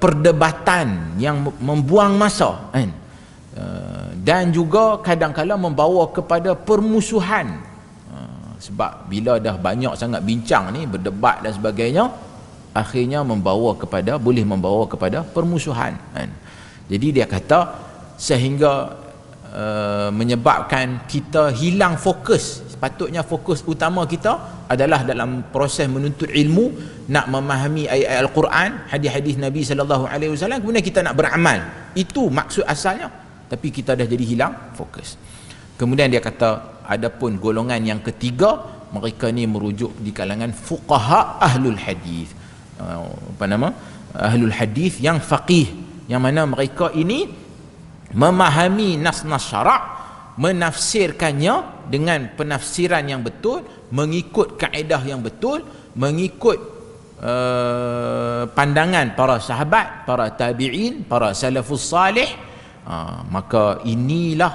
perdebatan yang membuang masa kan? Dan juga kadang-kadang membawa kepada permusuhan. Sebab bila dah banyak sangat bincang ni, berdebat dan sebagainya, akhirnya boleh membawa kepada permusuhan kan? Jadi dia kata sehingga menyebabkan kita hilang fokus. Sepatutnya fokus utama kita adalah dalam proses menuntut ilmu, nak memahami ayat-ayat Al-Quran, hadis-hadis Nabi sallallahu alaihi wasallam, kemudian kita nak beramal. Itu maksud asalnya, tapi kita dah jadi hilang fokus. Kemudian dia kata adapun golongan yang ketiga, mereka ni merujuk di kalangan fuqaha ahlul hadis. Ahlul hadis yang faqih, yang mana mereka ini memahami nas-nas syarak, menafsirkannya dengan penafsiran yang betul, mengikut kaedah yang betul, mengikut pandangan para sahabat, para tabi'in, para salafus salih. Maka inilah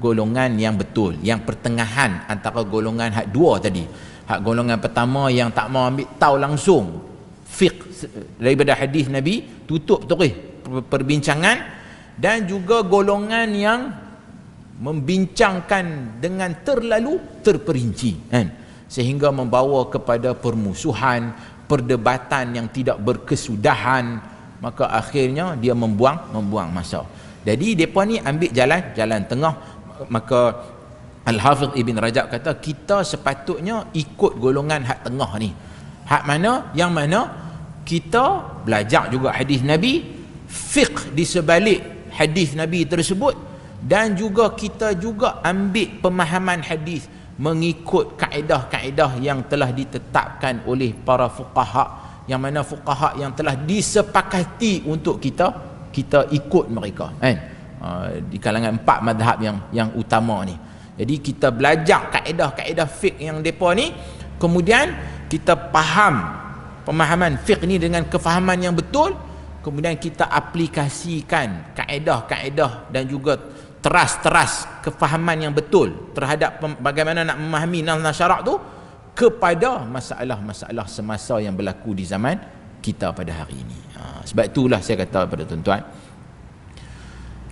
golongan yang betul, yang pertengahan antara golongan hak dua tadi. Hak golongan pertama yang tak mau ambil tahu langsung fiqh daripada hadis Nabi, tutup terus perbincangan, dan juga golongan yang membincangkan dengan terlalu terperinci kan? Sehingga membawa kepada permusuhan, perdebatan yang tidak berkesudahan, maka akhirnya dia membuang masa. Jadi mereka ni ambil jalan tengah. Maka Al-Hafidh Ibn Rajab kata kita sepatutnya ikut golongan hak tengah ni. Hak mana? Yang mana kita belajar juga hadis Nabi, fiqh di sebalik hadis Nabi tersebut, dan juga kita juga ambil pemahaman hadis mengikut kaedah-kaedah yang telah ditetapkan oleh para fuqaha, yang mana fuqaha yang telah disepakati untuk kita ikut mereka kan? Di kalangan 4 mazhab yang utama ni. Jadi kita belajar kaedah-kaedah fiqh yang depa ni, kemudian kita faham pemahaman fiqh ni dengan kefahaman yang betul, kemudian kita aplikasikan kaedah-kaedah dan juga teras kefahaman yang betul terhadap bagaimana nak memahami nas syarak tu kepada masalah-masalah semasa yang berlaku di zaman kita pada hari ini. Sebab itulah saya kata kepada tuan-tuan,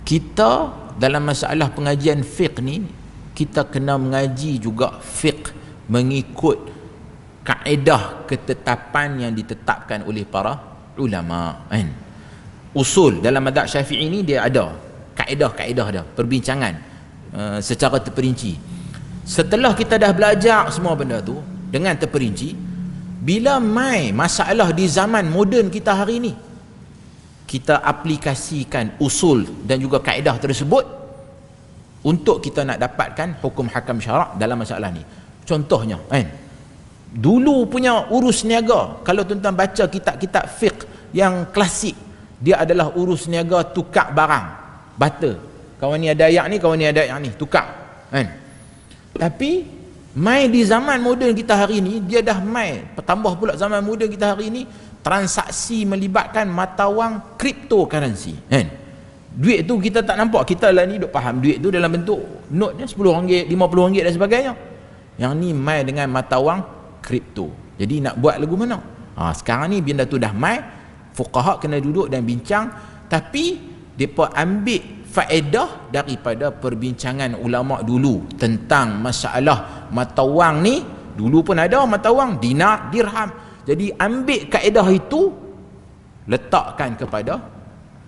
kita dalam masalah pengajian fiqh ni, kita kena mengaji juga fiqh mengikut kaedah ketetapan yang ditetapkan oleh para ulama kan. Usul dalam mazhab Syafi'i ni dia ada kaedah-kaedah dia, perbincangan secara terperinci. Setelah kita dah belajar semua benda tu dengan terperinci, bila mai masalah di zaman moden kita hari ni, kita aplikasikan usul dan juga kaedah tersebut untuk kita nak dapatkan hukum hakam syarak dalam masalah ni. Contohnya kan, dulu punya urus niaga, kalau tuan-tuan baca kitab-kitab fiqh yang klasik, dia adalah urus niaga tukar barang, barter. Kawan ni ada ayat ni, kawan ni ada ayat ni, tukar kan. Tapi mai di zaman moden kita hari ni, dia dah mai tambah pula zaman moden kita hari ni, transaksi melibatkan mata wang cryptocurrency kan. Duit tu kita tak nampak, kita lah ni duk faham duit tu dalam bentuk note ni RM10, RM50 dan sebagainya. Yang ni mai dengan mata wang kripto. Jadi nak buat lagu mana? Sekarang ni benda tu dah mai, fuqaha kena duduk dan bincang, tapi depa ambil faedah daripada perbincangan ulama dulu tentang masalah mata wang ni. Dulu pun ada mata wang dinar, dirham. Jadi ambil kaedah itu, letakkan kepada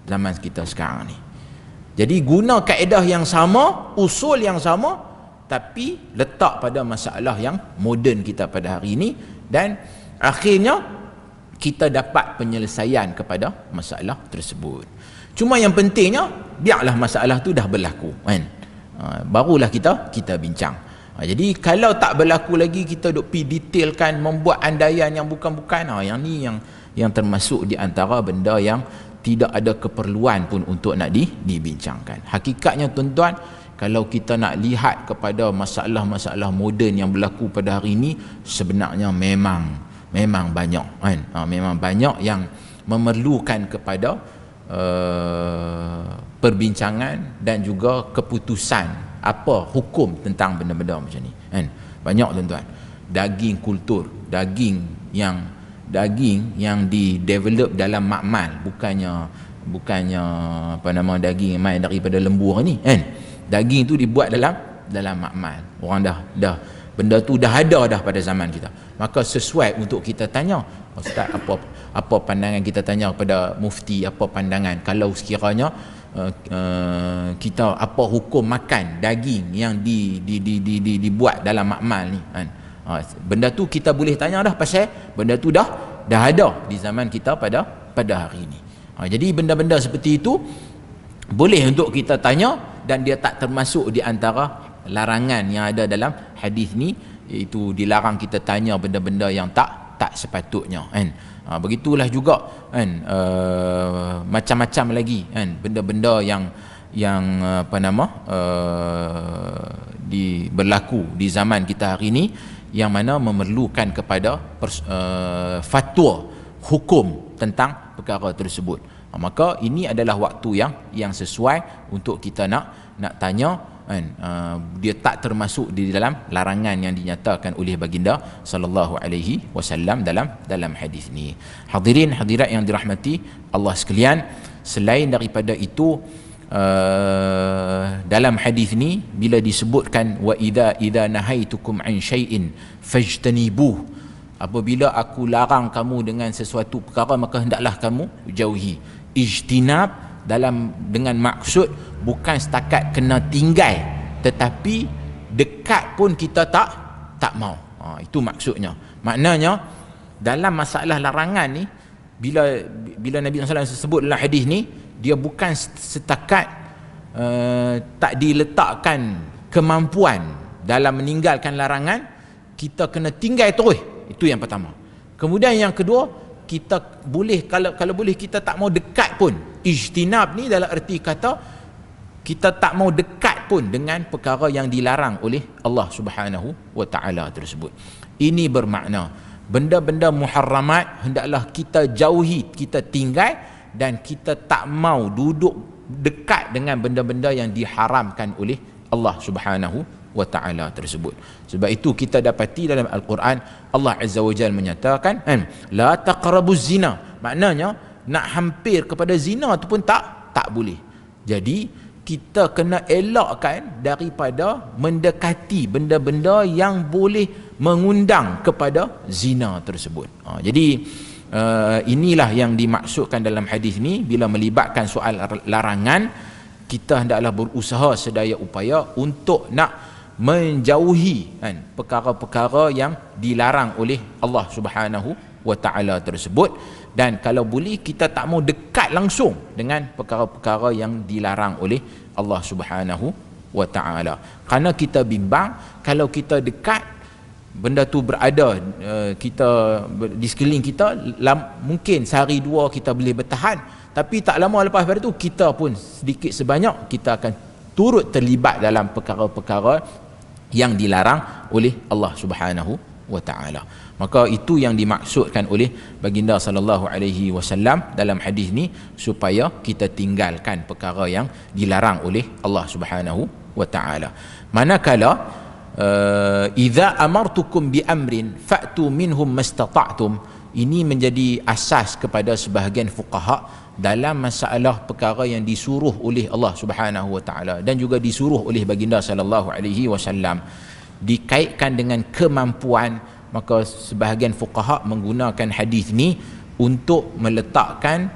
zaman kita sekarang ni. Jadi guna kaedah yang sama, usul yang sama, tapi letak pada masalah yang moden kita pada hari ini, dan akhirnya kita dapat penyelesaian kepada masalah tersebut. Cuma yang pentingnya, biarlah masalah tu dah berlaku kan, barulah kita bincang. Jadi kalau tak berlaku lagi, kita duk pi detailkan, membuat andaian yang bukan-bukan, yang ni yang termasuk di antara benda yang tidak ada keperluan pun untuk nak dibincangkan. Hakikatnya tuan-tuan, kalau kita nak lihat kepada masalah-masalah moden yang berlaku pada hari ini, sebenarnya memang banyak kan. Memang banyak yang memerlukan kepada perbincangan dan juga keputusan apa hukum tentang benda-benda macam ni kan. Banyak tuan-tuan, daging kultur, daging yang di-develop dalam makmal, bukannya apa nama, daging yang main daripada lembu ni kan. Daging tu dibuat dalam makmal. Orang dah benda tu dah ada dah pada zaman kita. Maka sesuai untuk kita tanya, Ustaz, apa pandangan, kita tanya kepada mufti, apa pandangan kalau sekiranya kita, apa hukum makan daging yang dibuat dalam makmal ni kan. Benda tu kita boleh tanya dah, pasal benda tu dah ada di zaman kita pada hari ini. Jadi benda-benda seperti itu boleh untuk kita tanya, dan dia tak termasuk di antara larangan yang ada dalam hadis ni, iaitu dilarang kita tanya benda-benda yang tak sepatutnya kan. Begitulah juga kan, macam-macam lagi kan, benda-benda yang apa nama, berlaku di zaman kita hari ini, yang mana memerlukan kepada fatwa hukum tentang perkara tersebut. Maka ini adalah waktu yang sesuai untuk kita nak tanya kan. Dia tak termasuk di dalam larangan yang dinyatakan oleh baginda sallallahu alaihi wasallam dalam hadis ni. Hadirin hadirat yang dirahmati Allah sekalian, selain daripada itu, dalam hadis ni bila disebutkan wa idza nahaitukum an syai'in fajtanibuh, apabila aku larang kamu dengan sesuatu perkara, maka hendaklah kamu jauhi. Ijtinab dengan maksud bukan setakat kena tinggal, tetapi dekat pun kita tak mau. Itu maksudnya. Maknanya dalam masalah larangan ni, bila Nabi SAW sebut dalam hadis ni, dia bukan setakat tak diletakkan kemampuan dalam meninggalkan larangan, kita kena tinggal terus. Itu yang pertama. Kemudian yang kedua, kita boleh, kalau boleh kita tak mau dekat pun. Ijtinab ni dalam erti kata kita tak mau dekat pun dengan perkara yang dilarang oleh Allah Subhanahu wa taala tersebut. Ini bermakna benda-benda muharramat hendaklah kita jauhi, kita tinggal, dan kita tak mau duduk dekat dengan benda-benda yang diharamkan oleh Allah Subhanahu wa ta'ala tersebut. Sebab itu kita dapati dalam Al-Quran, Allah Azza wa Jalla menyatakan la taqrabuz zina, maknanya nak hampir kepada zina tu pun tak boleh. Jadi kita kena elakkan daripada mendekati benda-benda yang boleh mengundang kepada zina tersebut. Jadi inilah yang dimaksudkan dalam hadis ni. Bila melibatkan soal larangan, kita hendaklah berusaha sedaya upaya untuk nak menjauhi perkara-perkara yang dilarang oleh Allah Subhanahu wa ta'ala tersebut. Dan kalau boleh kita tak mau dekat langsung dengan perkara-perkara yang dilarang oleh Allah Subhanahu wa ta'ala, kerana kita bimbang kalau kita dekat, benda tu berada kita di sekeliling kita, mungkin sehari dua kita boleh bertahan, tapi tak lama lepas pada tu kita pun sedikit sebanyak kita akan turut terlibat dalam perkara-perkara yang dilarang oleh Allah Subhanahu wa ta'ala. Maka itu yang dimaksudkan oleh baginda sallallahu alaihi wasallam dalam hadis ni, supaya kita tinggalkan perkara yang dilarang oleh Allah Subhanahu wa ta'ala. Manakala idza amartukum bi amrin fa'tu minhum mastata'tum, ini menjadi asas kepada sebahagian fuqaha dalam masalah perkara yang disuruh oleh Allah Subhanahu wa ta'ala dan juga disuruh oleh baginda sallallahu alaihi wasallam dikaitkan dengan kemampuan. Maka sebahagian fuqaha menggunakan hadis ni untuk meletakkan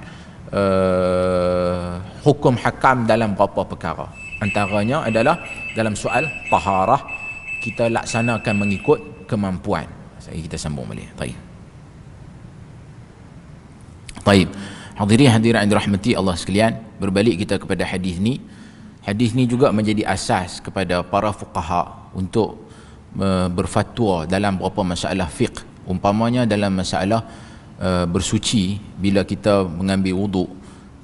hukum hakam dalam beberapa perkara. Antaranya adalah dalam soal taharah, kita laksanakan mengikut kemampuan. Kita sambung balik. Taib. Hadirin hadirat yang dirahmati Allah sekalian, berbalik kita kepada hadis ni. Hadis ni juga menjadi asas kepada para fuqaha untuk berfatwa dalam beberapa masalah fiqh. Umpamanya dalam masalah bersuci, bila kita mengambil wuduk,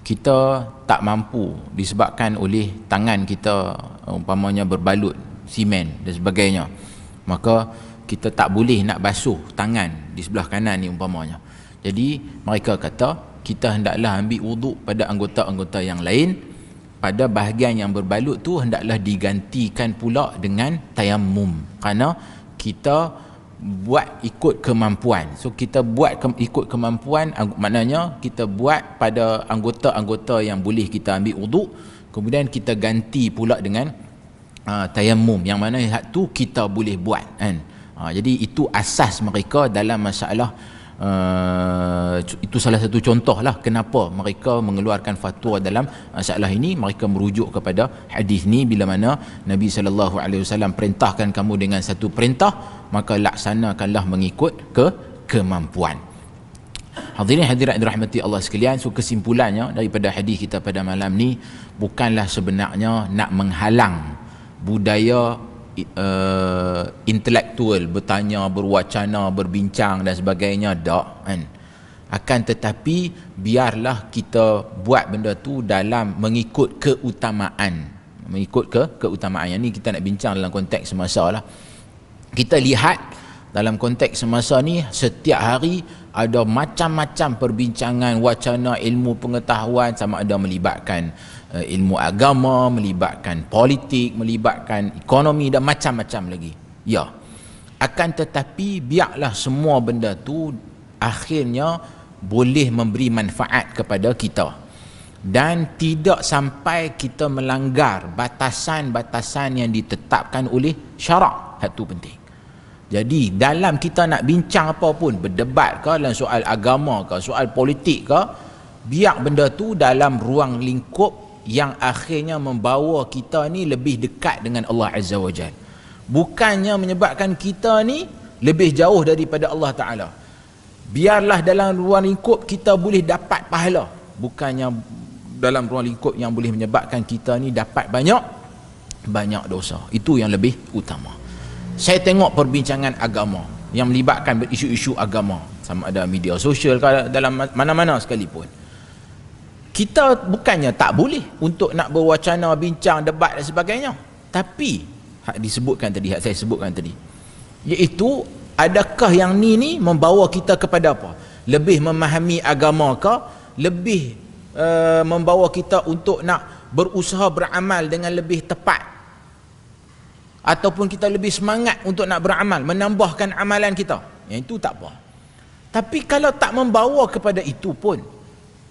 kita tak mampu disebabkan oleh tangan kita umpamanya berbalut simen dan sebagainya, maka kita tak boleh nak basuh tangan di sebelah kanan ni umpamanya. Jadi mereka kata kita hendaklah ambil wuduk pada anggota-anggota yang lain, pada bahagian yang berbalut tu hendaklah digantikan pula dengan tayammum, kerana kita buat ikut kemampuan. So kita buat ikut kemampuan, maknanya kita buat pada anggota-anggota yang boleh kita ambil wuduk, kemudian kita ganti pula dengan tayammum, yang mana hak tu kita boleh buat kan. Jadi itu asas mereka dalam masalah itu salah satu contoh lah kenapa mereka mengeluarkan fatwa dalam masalah ini. Mereka merujuk kepada hadis ni, bila mana Nabi SAW perintahkan kamu dengan satu perintah, maka laksanakanlah mengikut kemampuan. Hadirin hadirat dirahmati Allah sekalian, so kesimpulannya daripada hadis kita pada malam ni, bukanlah sebenarnya nak menghalang budaya intelektual bertanya, berwacana, berbincang dan sebagainya, tak kan. Akan tetapi biarlah kita buat benda tu dalam mengikut keutamaan, keutamaan. Yang ni kita nak bincang dalam konteks semasa lah. Kita lihat dalam konteks semasa ni, setiap hari ada macam-macam perbincangan, wacana, ilmu pengetahuan, sama ada melibatkan ilmu agama, melibatkan politik, melibatkan ekonomi dan macam-macam lagi. Ya. Akan tetapi biarlah semua benda tu akhirnya boleh memberi manfaat kepada kita, dan tidak sampai kita melanggar batasan-batasan yang ditetapkan oleh syarak. Itu penting. Jadi dalam kita nak bincang apa pun, berdebat ke dalam soal agama ke, soal politik ke, biar benda tu dalam ruang lingkup yang akhirnya membawa kita ni lebih dekat dengan Allah Azza wa Jalla, bukannya menyebabkan kita ni lebih jauh daripada Allah Ta'ala. Biarlah dalam ruang lingkup kita boleh dapat pahala, bukannya dalam ruang lingkup yang boleh menyebabkan kita ni dapat banyak dosa. Itu yang lebih utama. Saya tengok perbincangan agama yang melibatkan isu-isu agama, sama ada media sosial ke dalam mana-mana sekalipun, kita bukannya tak boleh untuk nak berwacana, bincang, debat dan sebagainya, tapi hak saya sebutkan tadi, iaitu adakah yang ni membawa kita kepada apa? Lebih memahami agama ke? Lebih membawa kita untuk nak berusaha beramal dengan lebih tepat? Ataupun kita lebih semangat untuk nak beramal, menambahkan amalan kita? Yang itu tak apa. Tapi kalau tak membawa kepada itu pun,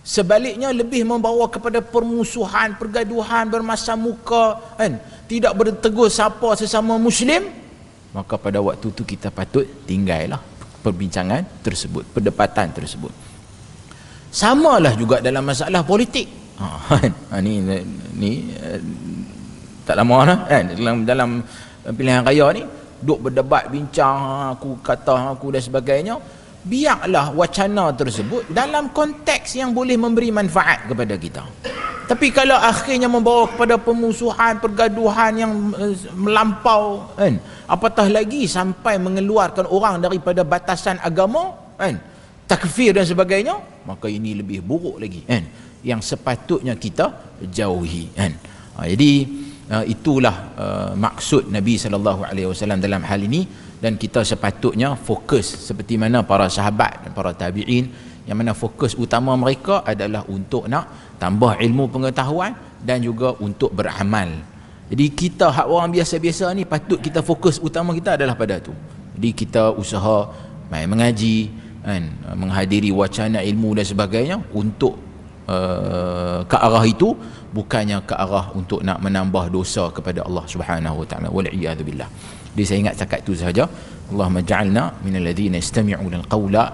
Sebaliknya lebih membawa kepada permusuhan, pergaduhan, bermasam muka, kan? Tidak bertegur sapa sesama Muslim, maka pada waktu tu kita patut tinggallah perbincangan tersebut, perdebatan tersebut. Samalah juga dalam masalah politik. Ni tak lama lah, kan? Dalam pilihan raya ni duk berdebat, bincang, aku kata aku dan sebagainya. Biarlah wacana tersebut dalam konteks yang boleh memberi manfaat kepada kita. Tapi kalau akhirnya membawa kepada pemusuhan, pergaduhan yang melampau, kan? Apatah lagi sampai mengeluarkan orang daripada batasan agama, kan? Takfir dan sebagainya, maka ini lebih buruk lagi, kan? Yang sepatutnya kita jauhi, kan? Jadi itulah maksud Nabi SAW dalam hal ini. Dan kita sepatutnya fokus seperti mana para sahabat dan para tabi'in, yang mana fokus utama mereka adalah untuk nak tambah ilmu pengetahuan dan juga untuk beramal. Jadi kita hak orang biasa-biasa ni patut kita fokus utama kita adalah pada tu. Jadi kita usaha main mengaji, kan, menghadiri wacana ilmu dan sebagainya untuk ke arah itu, bukannya ke arah untuk nak menambah dosa kepada Allah Subhanahu wa taala. Wal iyad billah. Jadi saya ingat cakap itu sahaja. Allahumma ja'alna minal ladzina yastami'una al-qawla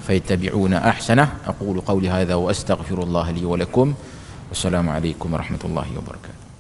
fayattabi'una ahsanah. Aqulu qawli hadha wa astaghfirullah li wa lakum. Wassalamu alaikum warahmatullahi wabarakatuh.